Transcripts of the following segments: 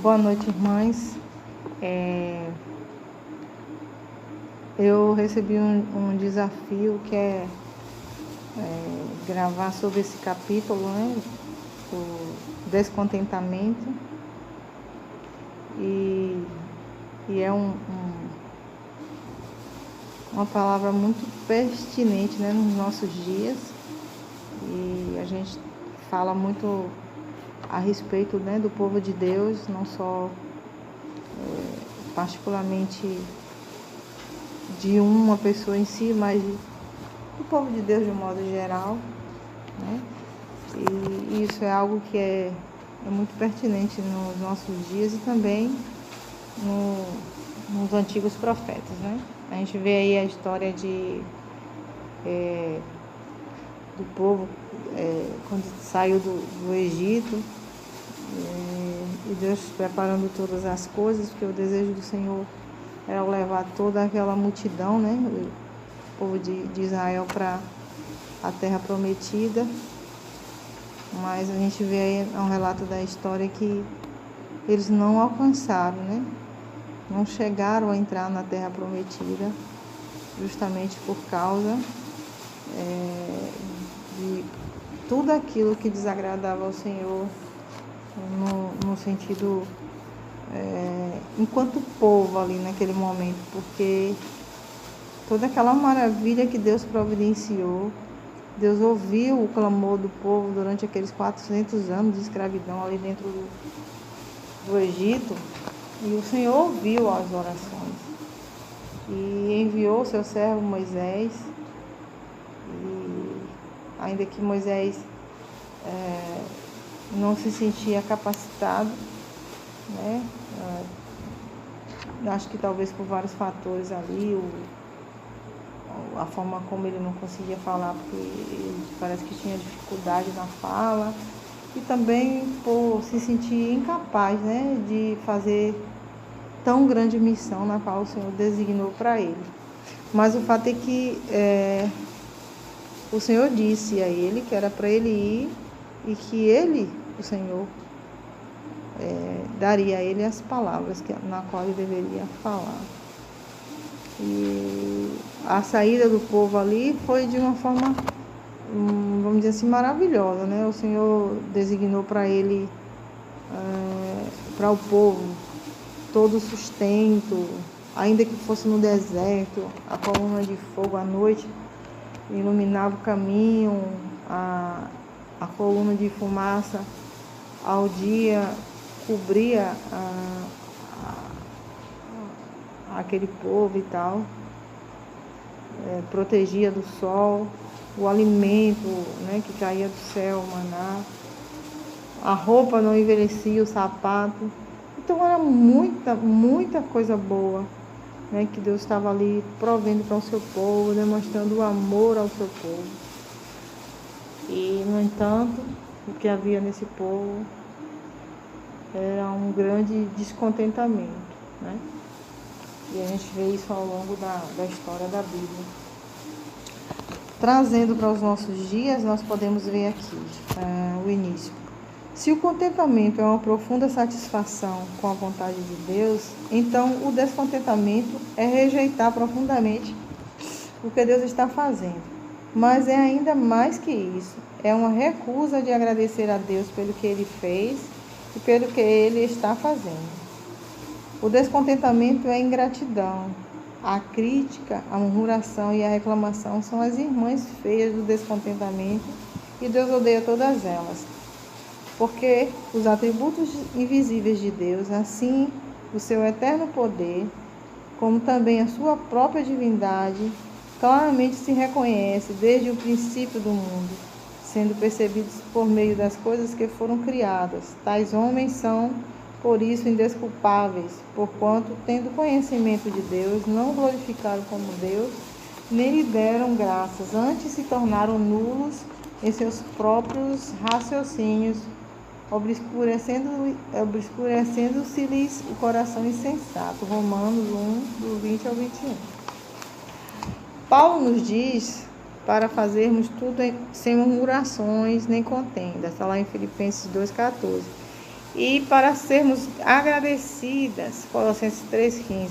Boa noite, irmãs. Eu recebi um desafio que é gravar sobre esse capítulo, né? O descontentamento. E é uma palavra muito pertinente, né, nos nossos dias. E a gente fala muito a respeito, né, do povo de Deus, não só particularmente de uma pessoa em si, mas do povo de Deus de um modo geral, né? E isso é algo que é muito pertinente nos nossos dias e também nos antigos profetas, né? A gente vê aí a história do povo quando saiu do Egito, e Deus preparando todas as coisas, porque o desejo do Senhor era levar toda aquela multidão, né, o povo de Israel para a terra prometida. Mas a gente vê aí um relato da história que eles não alcançaram, né, não chegaram a entrar na terra prometida, justamente por causa de tudo aquilo que desagradava ao Senhor, no sentido enquanto povo ali naquele momento, porque toda aquela maravilha que Deus providenciou, Deus ouviu o clamor do povo durante aqueles 400 anos de escravidão ali dentro do Egito, e o Senhor ouviu as orações e enviou seu servo Moisés. E ainda que Moisés não se sentia capacitado, né? Acho que talvez por vários fatores ali, a forma como ele não conseguia falar, porque ele parece que tinha dificuldade na fala, e também por se sentir incapaz, né, de fazer tão grande missão na qual o Senhor designou para ele. Mas o fato é que o Senhor disse a ele que era para ele ir e que ele, o Senhor, daria a ele as palavras na qual ele deveria falar. E a saída do povo ali foi de uma forma, vamos dizer assim, maravilhosa, né? O Senhor designou para ele, para o povo, todo o sustento, ainda que fosse no deserto, a coluna de fogo à noite iluminava o caminho, a coluna de fumaça ao dia cobria aquele povo e tal, protegia do sol, o alimento, né, que caía do céu, o maná, a roupa não envelhecia, o sapato. Então era muita coisa boa, né, que Deus estava ali provendo para o seu povo, demonstrando o amor ao seu povo. E, no entanto, o que havia nesse povo era um grande descontentamento, né? E a gente vê isso ao longo da história da Bíblia. Trazendo para os nossos dias, nós podemos ver aqui o início. Se o contentamento é uma profunda satisfação com a vontade de Deus, então o descontentamento é rejeitar profundamente o que Deus está fazendo. Mas é ainda mais que isso, é uma recusa de agradecer a Deus pelo que Ele fez e pelo que Ele está fazendo. O descontentamento é ingratidão. A crítica, a murmuração e a reclamação são as irmãs feias do descontentamento, e Deus odeia todas elas. Porque os atributos invisíveis de Deus, assim o seu eterno poder, como também a sua própria divindade, claramente se reconhece desde o princípio do mundo, sendo percebidos por meio das coisas que foram criadas. Tais homens são, por isso, indesculpáveis, porquanto, tendo conhecimento de Deus, não glorificaram como Deus, nem lhe deram graças, antes se tornaram nulos em seus próprios raciocínios, obscurecendo-se-lhes o coração insensato. Romanos 1, do 20 ao 21. Paulo nos diz para fazermos tudo sem murmurações nem contendas. Está lá em Filipenses 2,14. e para sermos agradecidas. Colossenses 3,15.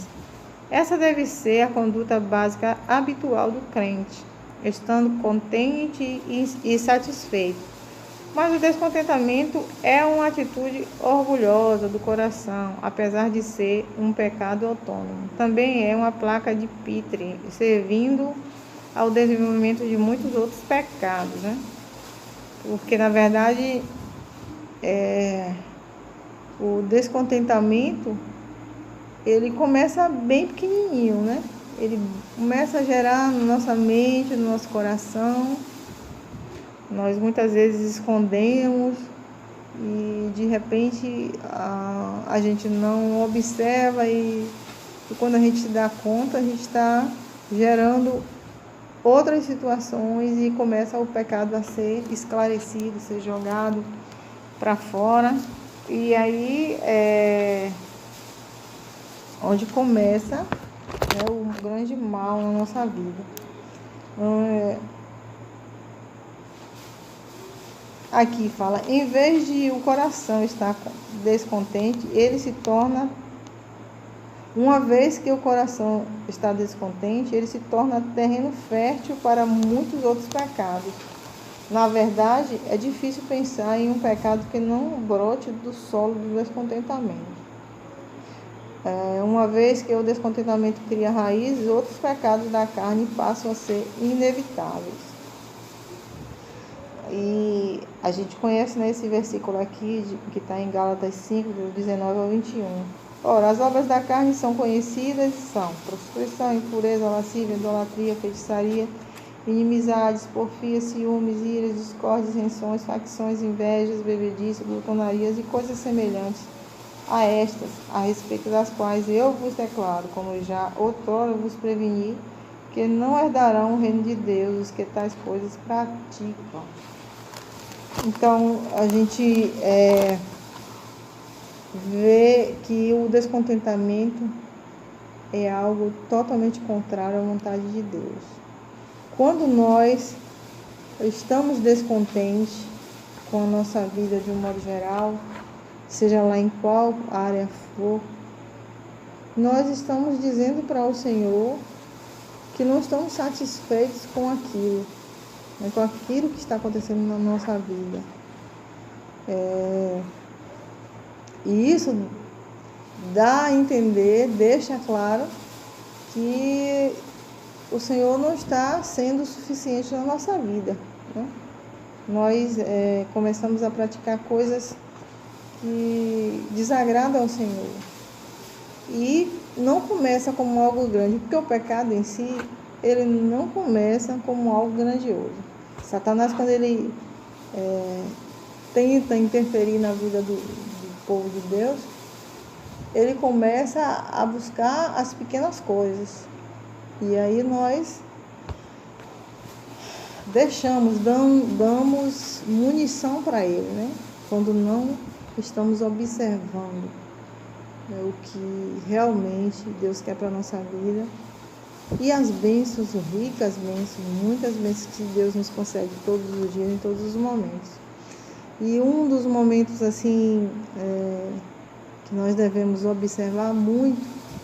Essa deve ser a conduta básica habitual do crente, estando contente e satisfeito. Mas o descontentamento é uma atitude orgulhosa do coração, apesar de ser um pecado autônomo. Também é uma placa de Pitre, servindo ao desenvolvimento de muitos outros pecados, né? Porque, na verdade, o descontentamento, ele começa bem pequenininho, né? Ele começa a gerar na nossa mente, no nosso coração. Nós muitas vezes escondemos e de repente a gente não observa e quando a gente se dá conta, a gente está gerando outras situações e começa o pecado a ser esclarecido, ser jogado para fora. E aí é onde começa o grande mal na nossa vida. Aqui fala, em vez de o coração estar descontente, ele se torna, uma vez que o coração está descontente, ele se torna terreno fértil para muitos outros pecados. Na verdade, é difícil pensar em um pecado que não brote do solo do descontentamento. Uma vez que o descontentamento cria raízes, outros pecados da carne passam a ser inevitáveis. E a gente conhece esse versículo aqui, que está em Gálatas 5, do 19 ao 21. Ora, as obras da carne são conhecidas, são prostituição, impureza, lascívia, idolatria, feitiçaria, inimizades, porfias, ciúmes, iras, discórdias, tensões, facções, invejas, bebedices, glutonarias e coisas semelhantes a estas, a respeito das quais eu vos declaro, como já outrora vos preveni, que não herdarão o reino de Deus os que tais coisas praticam. Então, a gente vê que o descontentamento é algo totalmente contrário à vontade de Deus. Quando nós estamos descontentes com a nossa vida de um modo geral, seja lá em qual área for, nós estamos dizendo para o Senhor que não estamos satisfeitos com aquilo, com aquilo que está acontecendo na nossa vida. E isso dá a entender, deixa claro que o Senhor não está sendo suficiente na nossa vida, né? Nós começamos a praticar coisas que desagradam ao Senhor. E não começa como algo grande, porque o pecado em si, ele não começa como algo grandioso. Satanás, quando ele tenta interferir na vida do povo de Deus, ele começa a buscar as pequenas coisas. E aí nós damos munição para ele, né? Quando não estamos observando o que realmente Deus quer para a nossa vida. E as bênçãos, ricas bênçãos, muitas bênçãos que Deus nos concede todos os dias, em todos os momentos. E um dos momentos assim que nós devemos observar muito,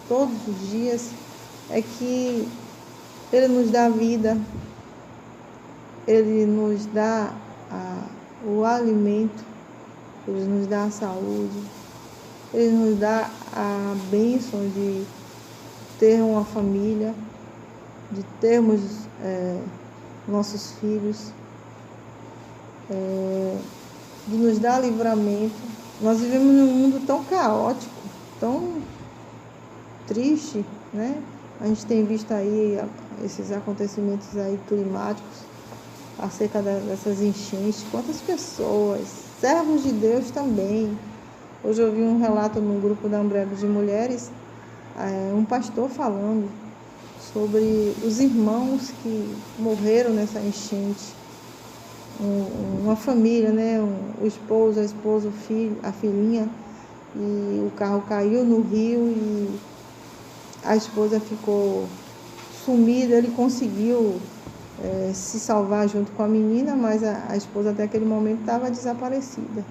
todos os dias, é que Ele nos dá vida, Ele nos dá o alimento, Ele nos dá a saúde, Ele nos dá a bênção de ter uma família, de termos nossos filhos, de nos dar livramento. Nós vivemos num mundo tão caótico, tão triste, né? A gente tem visto aí esses acontecimentos aí climáticos acerca dessas enchentes. Quantas pessoas, servos de Deus também. Hoje eu vi um relato num grupo da Umbrella de Mulheres, um pastor falando sobre os irmãos que morreram nessa enchente. Uma família, né? O esposo, a esposa, o filho, a filhinha, e o carro caiu no rio e a esposa ficou sumida. Ele conseguiu se salvar junto com a menina, mas a esposa até aquele momento estava desaparecida.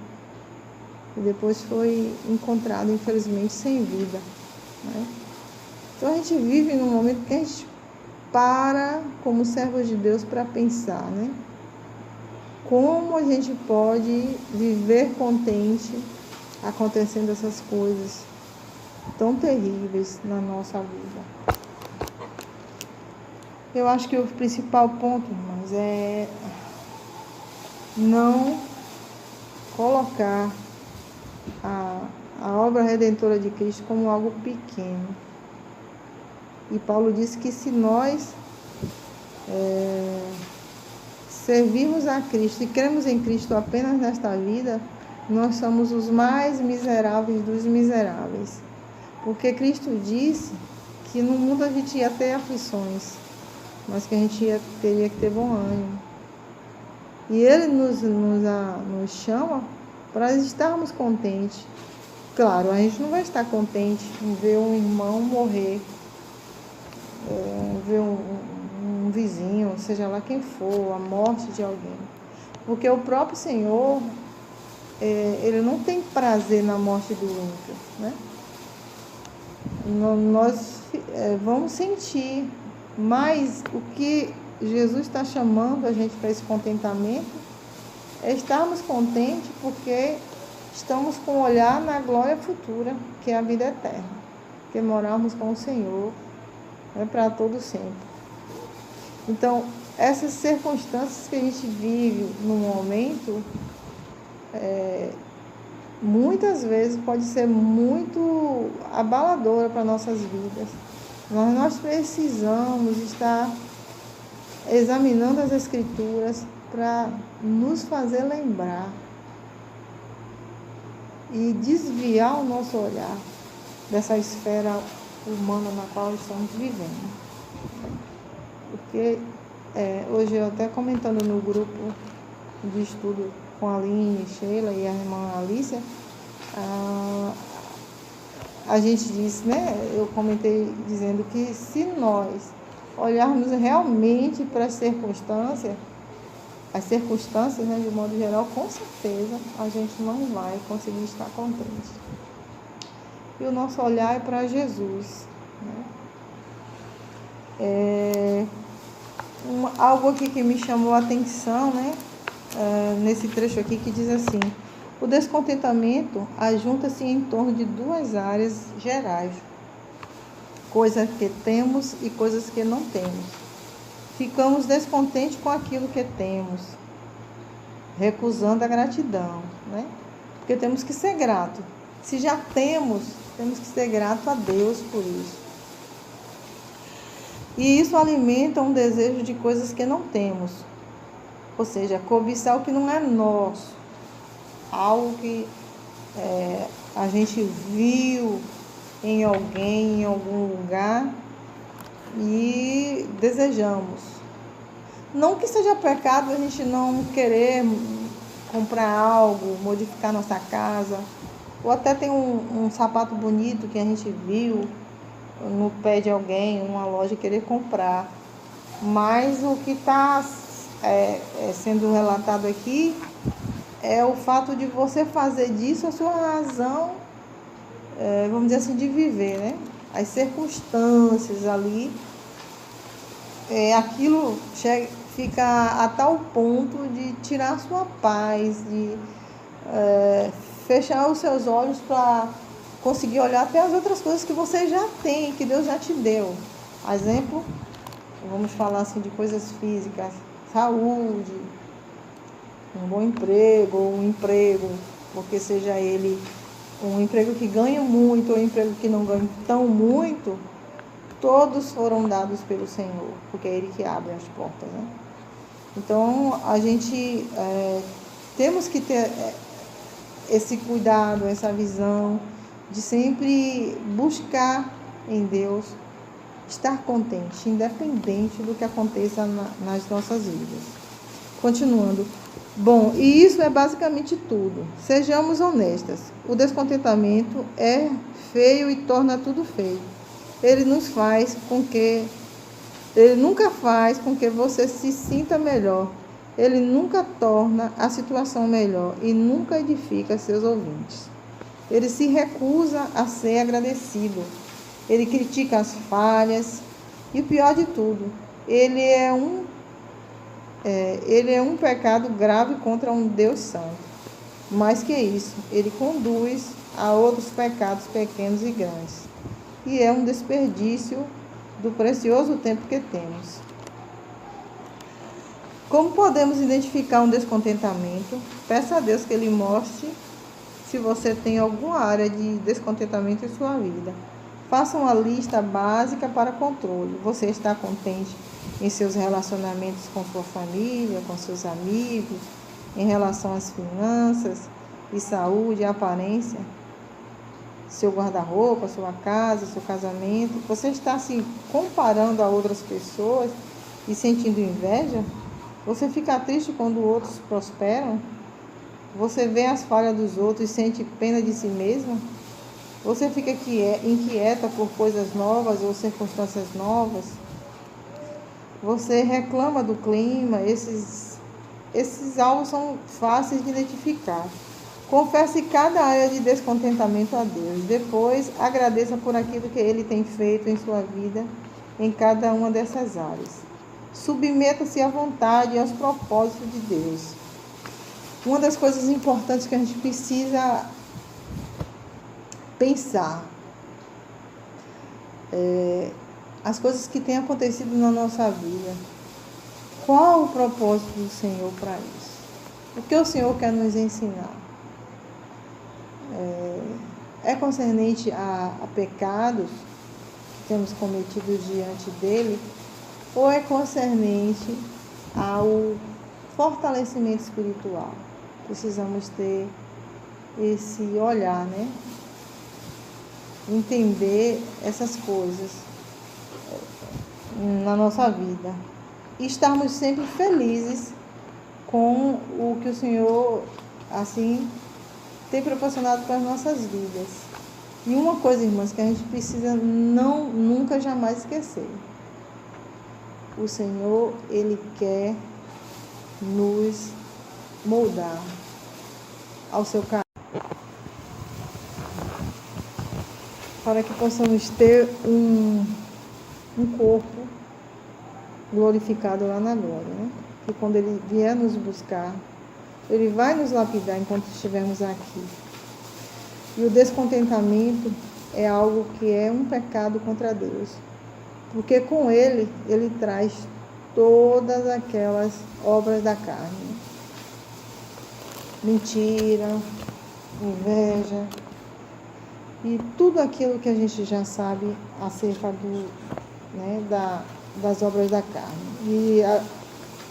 e depois foi encontrado, infelizmente, sem vida, né? Então a gente vive num momento que a gente para, como servos de Deus, para pensar, né? Como a gente pode viver contente acontecendo essas coisas tão terríveis na nossa vida. Eu acho que o principal ponto, irmãos, é não colocar a obra redentora de Cristo como algo pequeno. E Paulo disse que se nós servirmos a Cristo e cremos em Cristo apenas nesta vida, nós somos os mais miseráveis dos miseráveis. Porque Cristo disse que no mundo a gente ia ter aflições, mas que a gente teria que ter bom ânimo. E Ele nos chama para estarmos contentes. Claro, a gente não vai estar contente em ver um irmão morrer, ver um vizinho, seja lá quem for, a morte de alguém. Porque o próprio Senhor, Ele não tem prazer na morte do ímpio, né? Nós vamos sentir, mas o que Jesus está chamando a gente para esse contentamento é estarmos contentes porque estamos com o olhar na glória futura, que é a vida eterna, que morarmos com o Senhor para todo sempre. Então, essas circunstâncias que a gente vive no momento, muitas vezes pode ser muito abaladora para nossas vidas. Nós precisamos estar examinando as Escrituras para nos fazer lembrar e desviar o nosso olhar dessa esfera humana na qual estamos vivendo. Porque hoje eu até comentando no grupo de estudo com a Aline, Sheila e a irmã Alícia, a gente disse, né? Eu comentei dizendo que se nós olharmos realmente para as circunstâncias, né, de modo geral, com certeza a gente não vai conseguir estar contente. E o nosso olhar é para Jesus, né? Algo aqui que me chamou a atenção, né? Nesse trecho aqui que diz assim: o descontentamento ajunta-se em torno de duas áreas gerais, coisas que temos e coisas que não temos. Ficamos descontentes com aquilo que temos, recusando a gratidão, né? Porque temos que ser gratos. Se já temos que ser grato a Deus por isso. E isso alimenta um desejo de coisas que não temos. Ou seja, cobiçar o que não é nosso. Algo que a gente viu em alguém, em algum lugar, e desejamos. Não que seja pecado a gente não querer comprar algo, modificar nossa casa, ou até tem um sapato bonito que a gente viu no pé de alguém, numa loja, querer comprar. Mas o que está sendo relatado aqui é o fato de você fazer disso a sua razão, vamos dizer assim, de viver, né? As circunstâncias ali, aquilo fica a tal ponto de tirar a sua paz, de fechar os seus olhos para conseguir olhar até as outras coisas que você já tem, que Deus já te deu. Exemplo, vamos falar assim de coisas físicas, saúde, um bom emprego, ou um emprego, porque seja ele um emprego que ganha muito ou um emprego que não ganha tão muito, todos foram dados pelo Senhor, porque é Ele que abre as portas, né? Então, a gente temos que ter esse cuidado, essa visão de sempre buscar em Deus, estar contente, independente do que aconteça nas nossas vidas. Continuando. Bom, e isso é basicamente tudo. Sejamos honestas. O descontentamento é feio e torna tudo feio. Ele nunca faz com que você se sinta melhor. Ele nunca torna a situação melhor e nunca edifica seus ouvintes. Ele se recusa a ser agradecido. Ele critica as falhas e o pior de tudo, ele é um pecado grave contra um Deus santo. Mais que isso, ele conduz a outros pecados pequenos e grandes. E é um desperdício do precioso tempo que temos. Como podemos identificar um descontentamento? Peça a Deus que Ele mostre se você tem alguma área de descontentamento em sua vida. Faça uma lista básica para controle. Você está contente em seus relacionamentos com sua família, com seus amigos, em relação às finanças e saúde e aparência? Seu guarda-roupa, sua casa, seu casamento? Você está se comparando a outras pessoas e sentindo inveja? Você fica triste quando outros prosperam? Você vê as falhas dos outros e sente pena de si mesmo? Você fica inquieta por coisas novas ou circunstâncias novas? Você reclama do clima? Esses alvos são fáceis de identificar. Confesse cada área de descontentamento a Deus. Depois, agradeça por aquilo que Ele tem feito em sua vida em cada uma dessas áreas. Submeta-se à vontade e aos propósitos de Deus. Uma das coisas importantes que a gente precisa pensar as coisas que têm acontecido na nossa vida. Qual o propósito do Senhor para isso? O que o Senhor quer nos ensinar? É concernente a pecados que temos cometido diante dele, ou é concernente ao fortalecimento espiritual? Precisamos ter esse olhar, né? Entender essas coisas na nossa vida. E estarmos sempre felizes com o que o Senhor, assim, tem proporcionado para as nossas vidas. E uma coisa, irmãs, que a gente precisa nunca jamais esquecer. O Senhor, Ele quer nos moldar ao seu caráter, para que possamos ter um corpo glorificado lá na glória, né? E quando Ele vier nos buscar, Ele vai nos lapidar enquanto estivermos aqui. E o descontentamento é algo que é um pecado contra Deus, porque com Ele traz todas aquelas obras da carne. Mentira, inveja e tudo aquilo que a gente já sabe acerca das obras da carne. E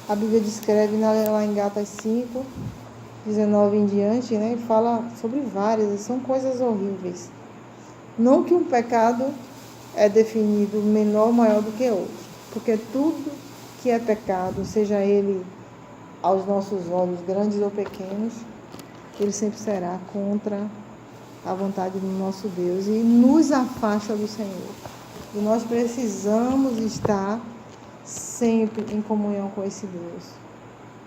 a Bíblia descreve lá em Gálatas 5, 19 em diante, né, fala sobre várias, são coisas horríveis. Não que um pecado é definido menor ou maior do que outro, porque tudo que é pecado, seja ele aos nossos olhos grandes ou pequenos, ele sempre será contra a vontade do nosso Deus e nos afasta do Senhor. E nós precisamos estar sempre em comunhão com esse Deus.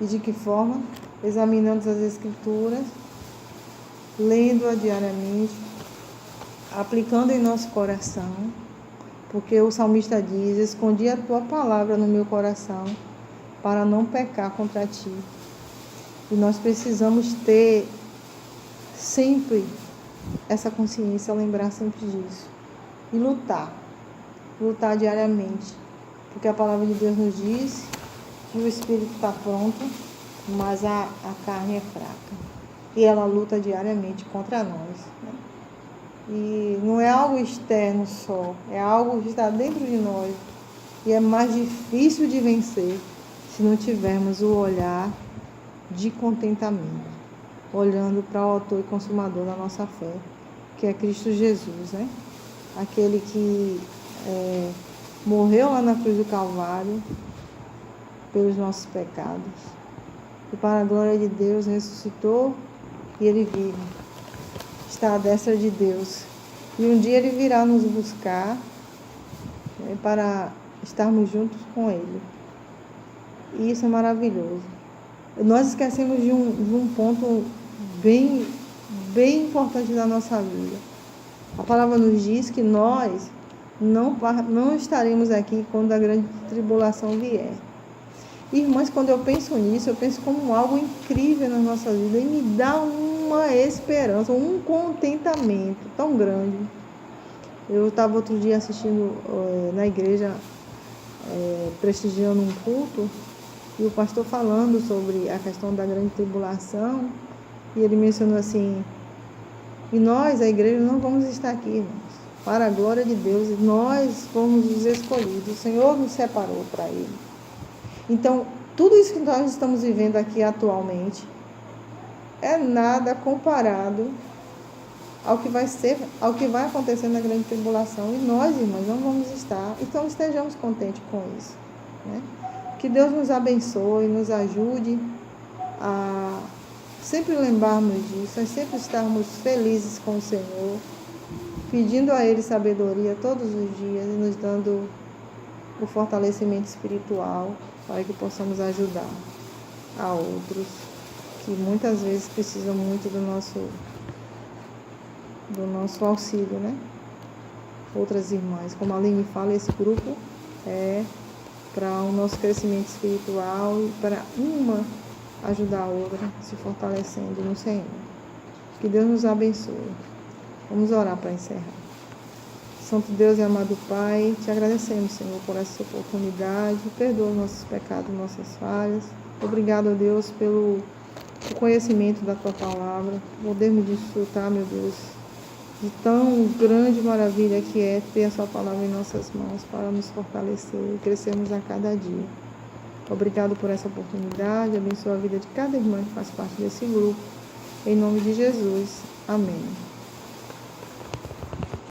E de que forma? Examinando as Escrituras, lendo-a diariamente, aplicando em nosso coração, porque o salmista diz: escondi a tua palavra no meu coração para não pecar contra ti. E nós precisamos ter sempre essa consciência, lembrar sempre disso. E lutar diariamente. Porque a palavra de Deus nos diz que o espírito está pronto, mas a carne é fraca. E ela luta diariamente contra nós, né? E não é algo externo só, é algo que está dentro de nós. E é mais difícil de vencer se não tivermos o olhar de contentamento, olhando para o autor e consumador da nossa fé, que é Cristo Jesus, né? Aquele que morreu lá na cruz do Calvário pelos nossos pecados. E para a glória de Deus ressuscitou e Ele vive. Está à destra de Deus. E um dia Ele virá nos buscar, né, para estarmos juntos com Ele. E isso é maravilhoso. nós esquecemos de um ponto bem importante da nossa vida. A palavra nos diz que nós não estaremos aqui quando a grande tribulação vier. Irmãs, quando eu penso nisso, eu penso como algo incrível na nossa vida e me dá uma esperança, um contentamento tão grande. Eu estava outro dia assistindo na igreja, prestigiando um culto, e o pastor falando sobre a questão da grande tribulação, e ele mencionou assim: e nós, a igreja, não vamos estar aqui, irmãos, para a glória de Deus, nós fomos os escolhidos, o Senhor nos separou para Ele. Então, tudo isso que nós estamos vivendo aqui atualmente é nada comparado ao que vai acontecer na grande tribulação. E nós, irmãos, não vamos estar. Então, estejamos contentes com isso, né? Que Deus nos abençoe, nos ajude a sempre lembrarmos disso, a sempre estarmos felizes com o Senhor, pedindo a Ele sabedoria todos os dias e nos dando o fortalecimento espiritual para que possamos ajudar a outros que muitas vezes precisam muito do nosso auxílio, né? Outras irmãs, como a Aline fala, esse grupo é para o nosso crescimento espiritual e para uma ajudar a outra, se fortalecendo no Senhor. Que Deus nos abençoe. Vamos orar para encerrar. Santo Deus e amado Pai, te agradecemos, Senhor, por essa oportunidade. Perdoa os nossos pecados, nossas falhas. Obrigado, Deus, pelo conhecimento da Tua palavra. Podermos desfrutar, meu Deus, de tão grande maravilha que é ter a Sua palavra em nossas mãos para nos fortalecer e crescermos a cada dia. Obrigado por essa oportunidade. Abençoa a vida de cada irmã que faz parte desse grupo. Em nome de Jesus. Amém.